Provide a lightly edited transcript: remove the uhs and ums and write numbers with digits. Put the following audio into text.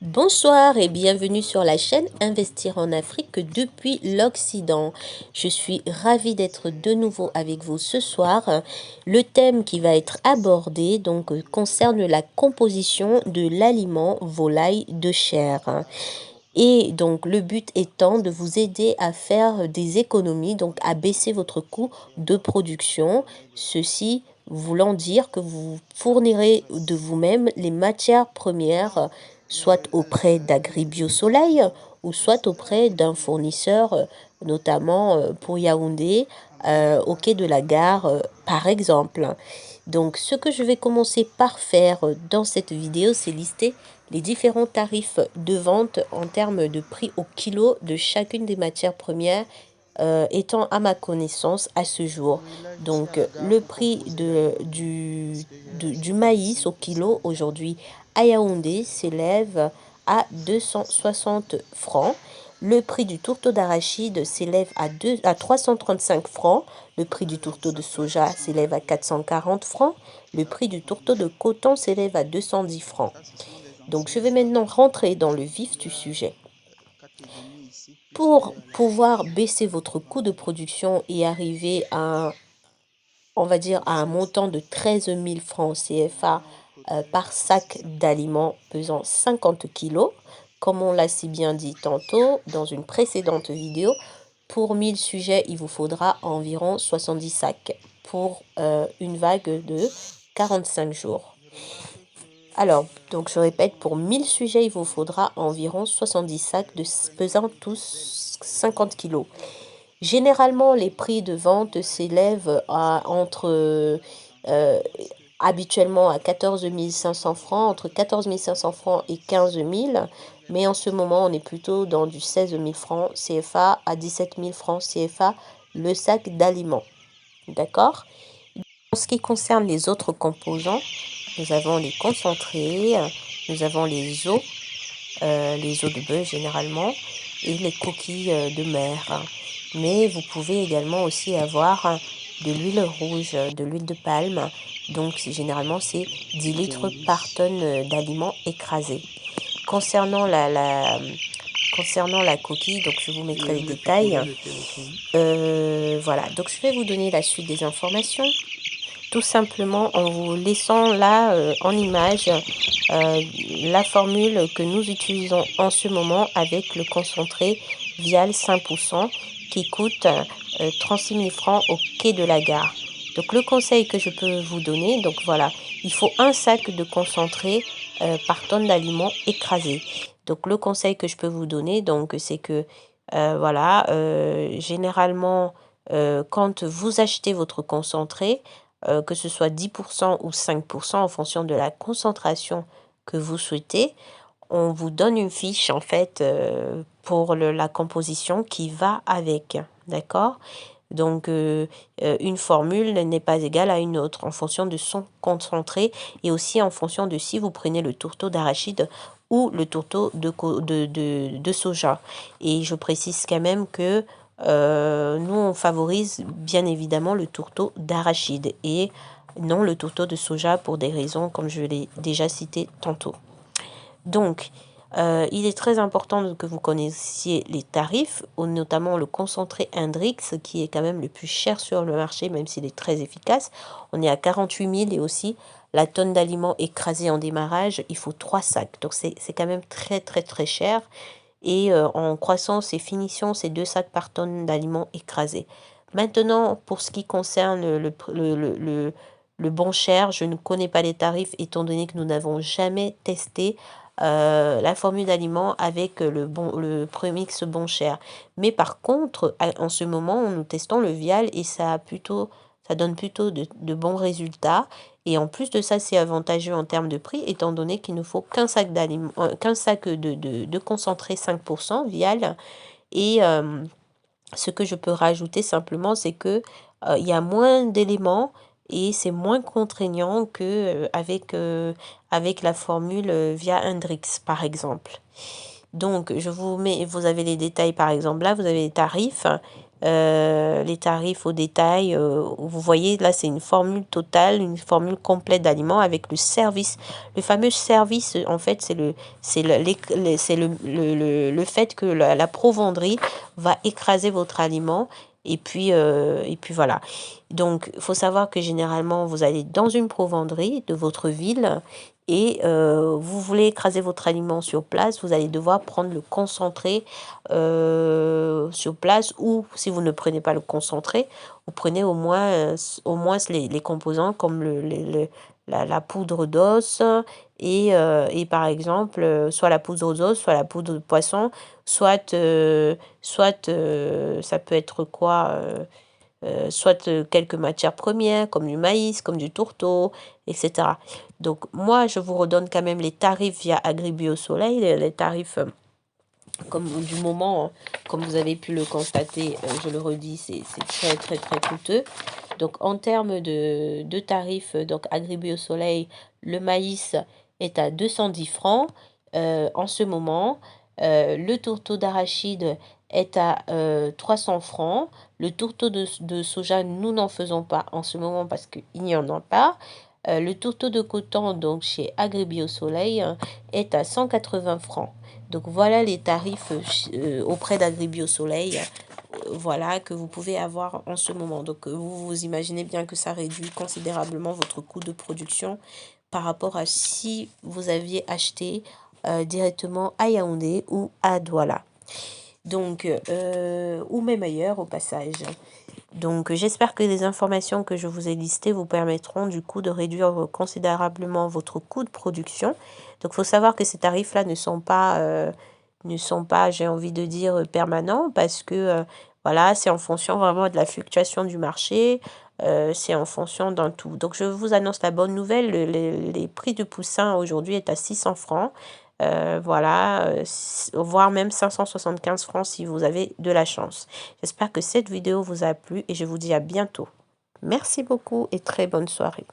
Bonsoir et bienvenue sur la chaîne Investir en Afrique depuis l'Occident. Je suis ravie d'être de nouveau avec vous ce soir. Le thème qui va être abordé concerne la composition de l'aliment volaille de chair. Et donc le but étant de vous aider à faire des économies, donc à baisser votre coût de production. Ceci voulant dire que vous fournirez de vous-même les matières premières, soit auprès d'Agribio Soleil ou soit auprès d'un fournisseur, notamment pour Yaoundé, au quai de la gare, par exemple. Donc ce que je vais commencer par faire dans cette vidéo, c'est lister les différents tarifs de vente en termes de prix au kilo de chacune des matières premières étant à ma connaissance à ce jour. Donc le prix du maïs au kilo aujourd'hui à Yaoundé s'élève à 260 francs. Le prix du tourteau d'arachide s'élève à 335 francs. Le prix du tourteau de soja s'élève à 440 francs. Le prix du tourteau de coton s'élève à 210 francs. Donc, je vais maintenant rentrer dans le vif du sujet. Pour pouvoir baisser votre coût de production et arriver à, on va dire, à un montant de 13 000 francs CFA par sac d'aliments pesant 50 kg, comme on l'a si bien dit tantôt dans une précédente vidéo, pour 1000 sujets, il vous faudra environ 70 sacs pour une vague de 45 jours. Alors, donc je répète, pour 1000 sujets, il vous faudra environ 70 sacs pesant tous 50 kg. Généralement, les prix de vente s'élèvent habituellement à 14 500 francs, entre 14 500 francs et 15 000. Mais en ce moment, on est plutôt dans du 16 000 francs CFA à 17 000 francs CFA le sac d'aliments. D'accord? En ce qui concerne les autres composants, nous avons les concentrés, nous avons les os de bœuf généralement, et les coquilles de mer. Mais vous pouvez également aussi avoir de l'huile rouge, de l'huile de palme. Donc généralement c'est 10 litres par tonne d'aliments écrasés. Concernant la coquille, donc je vous mettrai les détails. Voilà, donc je vais vous donner la suite des informations. Tout simplement en vous laissant là en image la formule que nous utilisons en ce moment avec le concentré Vial 5% qui coûte 36 000 francs au quai de la gare. Donc le conseil que je peux vous donner, donc voilà, il faut un sac de concentré par tonne d'aliments écrasés. Donc le conseil que je peux vous donner, donc c'est que voilà, généralement quand vous achetez votre concentré, que ce soit 10% ou 5% en fonction de la concentration que vous souhaitez, on vous donne une fiche en fait pour la composition qui va avec, d'accord? Donc une formule n'est pas égale à une autre en fonction de son concentré et aussi en fonction de si vous prenez le tourteau d'arachide ou le tourteau de soja. Et je précise quand même que nous, on favorise bien évidemment le tourteau d'arachide et non le tourteau de soja pour des raisons comme je l'ai déjà cité tantôt. Donc, il est très important que vous connaissiez les tarifs, notamment le concentré Hendrix, qui est quand même le plus cher sur le marché, même s'il est très efficace. On est à 48 000 et aussi la tonne d'aliments écrasés en démarrage, il faut 3 sacs. Donc, c'est quand même très, très, très cher. Et en croissance et finition, c'est 2 sacs par tonne d'aliments écrasés. Maintenant, pour ce qui concerne le bon cher, je ne connais pas les tarifs étant donné que nous n'avons jamais testé la formule d'aliments avec le premix bon cher. Mais par contre, en ce moment, nous testons le Vial et ça donne plutôt de bons résultats. Et en plus de ça, c'est avantageux en termes de prix, étant donné qu'il ne faut qu'un sac de concentré 5% Vial. Et ce que je peux rajouter simplement, c'est que il y a moins d'éléments et c'est moins contraignant que avec la formule via Hendrix, par exemple. Donc, vous avez les détails, par exemple, là, vous avez les tarifs. les tarifs au détail. Vous voyez, là, c'est une formule totale, une formule complète d'aliments avec le service. Le fameux service, en fait, c'est le fait que la provendrie va écraser votre aliment. Et puis voilà. Donc, il faut savoir que généralement, vous allez dans une provendrie de votre ville et vous voulez écraser votre aliment sur place, vous allez devoir prendre le concentré sur place, ou si vous ne prenez pas le concentré, vous prenez au moins les composants comme la poudre d'os et par exemple, soit la poudre d'os, soit la poudre de poisson, soit ça peut être quoi soit quelques matières premières comme du maïs, comme du tourteau, etc. Donc moi, je vous redonne quand même les tarifs via Agribio Soleil, les tarifs comme du moment, hein, comme vous avez pu le constater, je le redis, c'est très très très coûteux. Donc en termes de tarifs, donc Agribio Soleil, le maïs est à 210 francs en ce moment. Le tourteau d'arachide est à 300 francs. Le tourteau de soja, nous n'en faisons pas en ce moment parce qu'il n'y en a pas. Le tourteau de coton, donc chez Agribio Soleil, est à 180 francs. Donc voilà les tarifs auprès d'Agribio Soleil, voilà, que vous pouvez avoir en ce moment. Donc vous imaginez bien que ça réduit considérablement votre coût de production par rapport à si vous aviez acheté directement à Yaoundé ou à Douala. Donc, ou même ailleurs au passage. Donc, j'espère que les informations que je vous ai listées vous permettront du coup de réduire considérablement votre coût de production. Donc, il faut savoir que ces tarifs-là ne sont pas, j'ai envie de dire, permanents parce que, voilà, c'est en fonction vraiment de la fluctuation du marché. C'est en fonction d'un tout. Donc, je vous annonce la bonne nouvelle. Les prix du poussin aujourd'hui est à 600 francs. Voilà, voire même 575 francs si vous avez de la chance. J'espère que cette vidéo vous a plu et je vous dis à bientôt. Merci beaucoup et très bonne soirée.